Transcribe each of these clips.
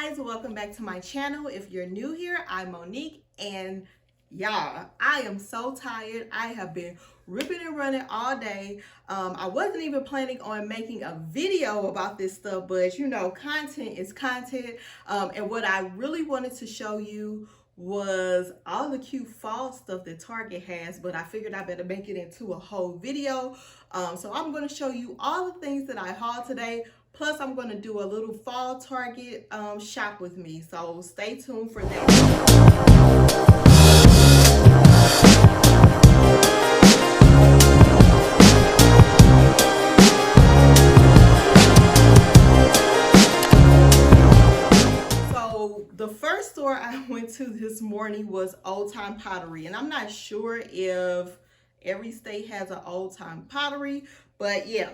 guys, welcome back to my channel. If you're new here, I'm Monique, and y'all, I am so tired. I have been ripping and running all day. I wasn't even planning on making a video about this stuff, but you know, content is content. And what I really wanted to show you was all the cute fall stuff that Target has, but I figured I better make it into a whole video. So I'm going to show you all the things that I hauled today. Plus, I'm going to do a little fall Target shop with me. So stay tuned for that. So the first store I went to this morning was Old Time Pottery. And I'm not sure if every state has an Old Time Pottery. But yeah,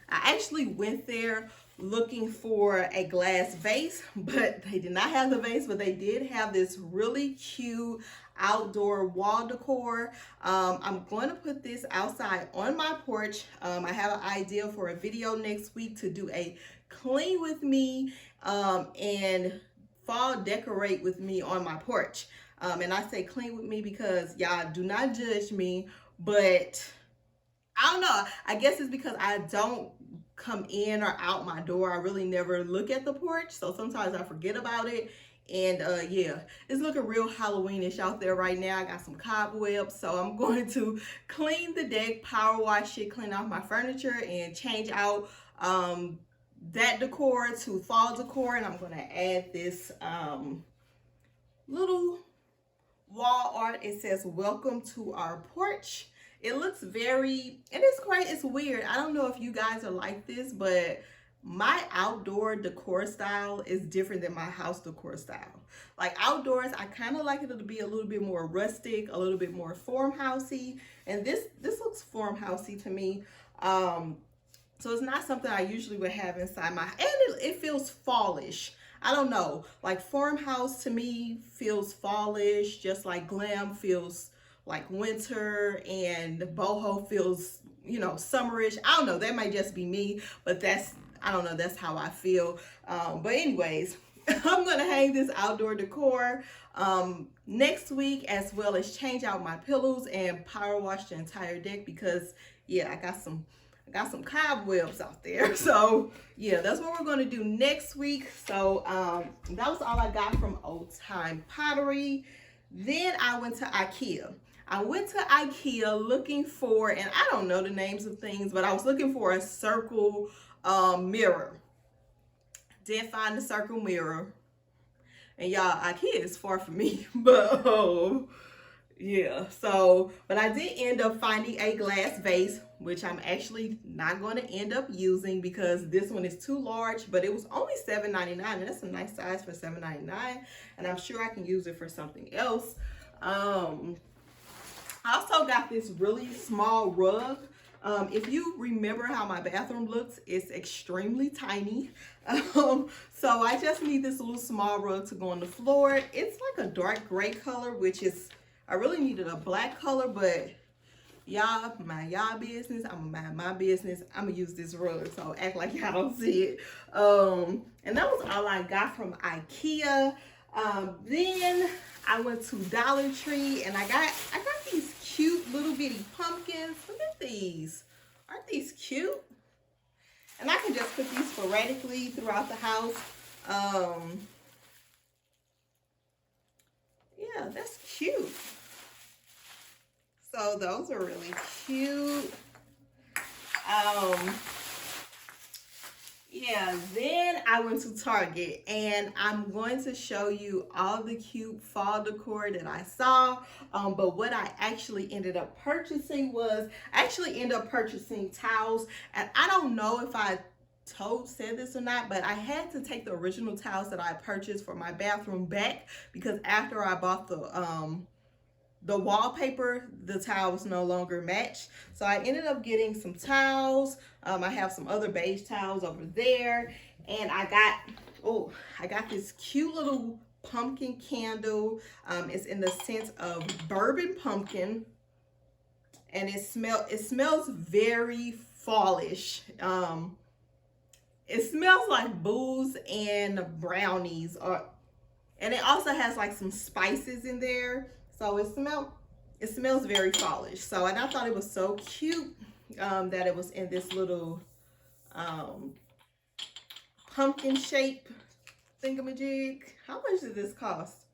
I actually went there looking for a glass vase, but they did not have the vase, but they did have this really cute outdoor wall decor. I'm going to put this outside on my porch. I have an idea for a video next week to do a clean with me and fall decorate with me on my porch. And I say clean with me because y'all do not judge me, but I don't know. I guess it's because I don't come in or out my door. I really never look at the porch. So sometimes I forget about it. And yeah, it's looking real Halloweenish out there right now. I got some cobwebs. So I'm going to clean the deck, power wash it, clean off my furniture, and change out that decor to fall decor. And I'm going to add this little wall art. It says, "Welcome to our porch." It looks very, and it's quite, it's weird. I don't know if you guys are like this, but my outdoor decor style is different than my house decor style. Like outdoors, I kind of like it to be a little bit more rustic, a little bit more farmhousey, and this looks farmhousey to me. So it's not something I usually would have inside my, and it feels fallish. I don't know, like farmhouse to me feels fallish, just like glam feels like winter, and boho feels, you know, summerish. I don't know, that might just be me, but I don't know, that's how I feel. But anyways, I'm gonna hang this outdoor decor next week, as well as change out my pillows and power wash the entire deck because yeah, I got some cobwebs out there. So yeah, that's what we're going to do next week. So that was all I got from Old Time Pottery. Then I went to IKEA. I went to IKEA looking for, and I don't know the names of things, but I was looking for a circle mirror. Did find the circle mirror. And y'all, IKEA is far from me, but yeah, so, but I did end up finding a glass vase, which I'm actually not going to end up using because this one is too large, but it was only $7.99, and that's a nice size for $7.99, and I'm sure I can use it for something else. I also got this really small rug. If you remember how my bathroom looks, it's extremely tiny. So I just need this little small rug to go on the floor. It's like a dark gray color, which is, I really needed a black color, but y'all mind y'all business. I'm gonna mind my business. I'm gonna use this rug, so act like y'all don't see it. And that was all I got from IKEA. Then I went to Dollar Tree and I got these cute little bitty pumpkins. Look at these. Aren't these cute? And I can just put these sporadically throughout the house. Yeah, that's cute. So those are really cute. Yeah, then I went to Target and I'm going to show you all the cute fall decor that I saw. But what I actually ended up purchasing was, I actually ended up purchasing towels. And I don't know if I said this or not, but I had to take the original towels that I purchased for my bathroom back because after I bought the wallpaper, the towels no longer match. So I ended up getting some towels. I have some other beige towels over there. And I got this cute little pumpkin candle. It's in the scent of bourbon pumpkin. And it smells very fallish. It smells like booze and brownies, and it also has like some spices in there. So it smells very fallish. So, and I thought it was so cute that it was in this little um, pumpkin shape thingamajig. How much did this cost?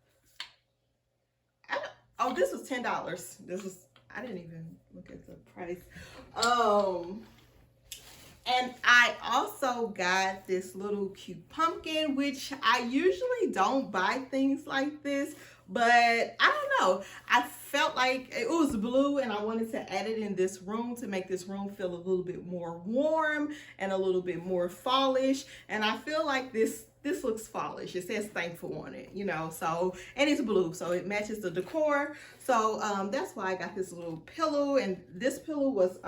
Oh, this was $10. I didn't even look at the price. And I also got this little cute pumpkin, which I usually don't buy things like this, but I don't know. I felt like it was blue and I wanted to add it in this room to make this room feel a little bit more warm and a little bit more fallish. And I feel like this looks fallish. It says thankful on it, you know, so, and it's blue, so it matches the decor. So that's why I got this little pillow, and this pillow was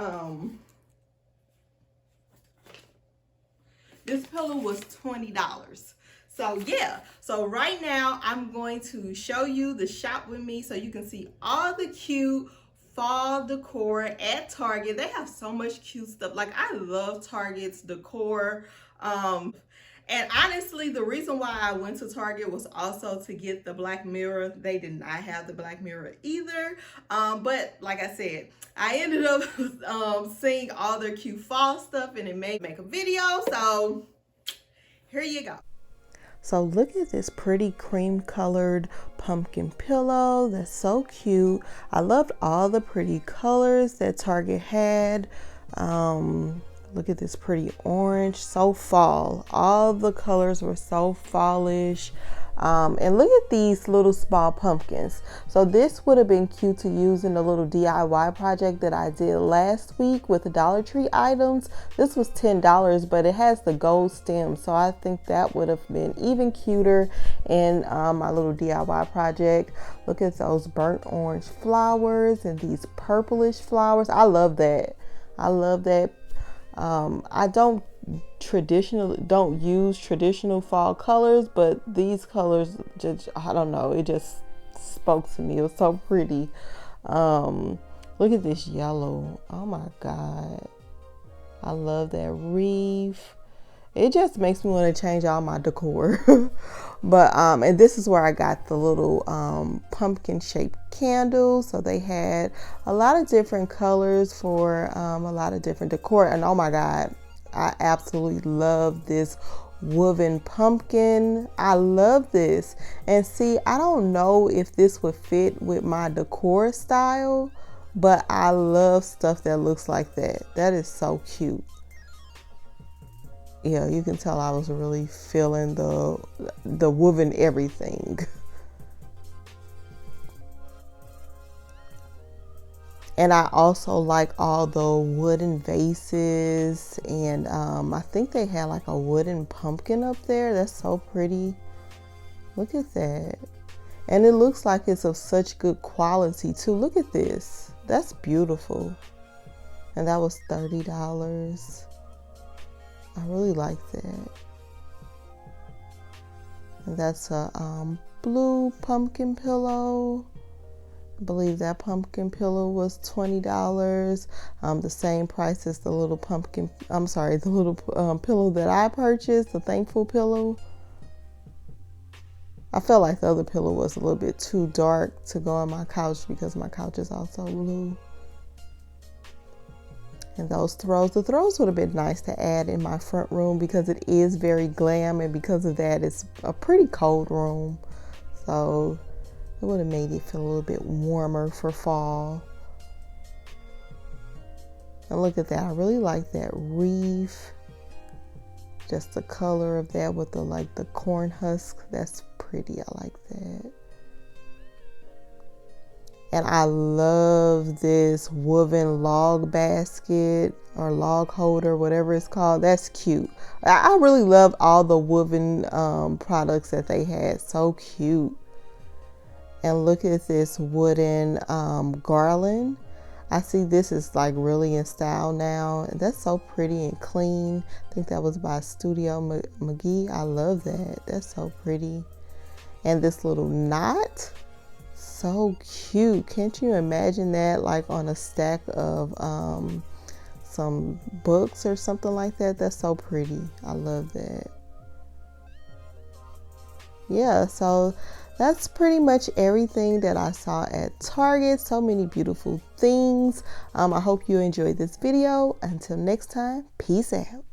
$20. So yeah, so right now I'm going to show you the shop with me so you can see all the cute fall decor at Target. They have so much cute stuff. Like, I love Target's decor. And honestly, the reason why I went to Target was also to get the Black Mirror. They did not have the Black Mirror either. But like I said, I ended up seeing all their cute fall stuff, and it made me make a video. So here you go. So look at this pretty cream colored pumpkin pillow. That's so cute. I loved all the pretty colors that Target had. Look at this pretty orange, so fall. All the colors were so fallish. And look at these little small pumpkins. So this would have been cute to use in a little DIY project that I did last week with the Dollar Tree items. This was $10, but it has the gold stem. So I think that would have been even cuter in my little DIY project. Look at those burnt orange flowers and these purplish flowers. I love that. I love that. I don't use traditional fall colors, but these colors just, I don't know, it just spoke to me. It was so pretty. Look at this yellow. Oh my God. I love that wreath. It just makes me want to change all my decor. But and this is where I got the little pumpkin shaped candles. So they had a lot of different colors for a lot of different decor. And oh my God, I absolutely love this woven pumpkin. I love this. And see, I don't know if this would fit with my decor style, but I love stuff that looks like that. That is so cute. Yeah, you can tell I was really feeling the woven everything. And I also like all the wooden vases, and I think they had like a wooden pumpkin up there. That's so pretty. Look at that. And it looks like it's of such good quality too. Look at this. That's beautiful. And that was $30. I really like that. And that's a blue pumpkin pillow. I believe that pumpkin pillow was $20. The same price as the little pumpkin, I'm sorry, the little pillow that I purchased, the thankful pillow. I felt like the other pillow was a little bit too dark to go on my couch because my couch is also blue. And those throws, the throws would have been nice to add in my front room because it is very glam, and because of that, it's a pretty cold room. So it would have made it feel a little bit warmer for fall. And look at that. I really like that wreath. Just the color of that with the corn husk. That's pretty. I like that. And I love this woven log basket or log holder, whatever it's called. That's cute. I really love all the woven products that they had. So cute. And look at this wooden garland. I see this is like really in style now. And that's so pretty and clean. I think that was by Studio McGee. I love that. That's so pretty. And this little knot. So cute. Can't you imagine that like on a stack of some books or something like that. That's so pretty. I love that. Yeah, so that's pretty much everything that I saw at Target. So many beautiful things. I hope you enjoyed this video. Until next time, peace out.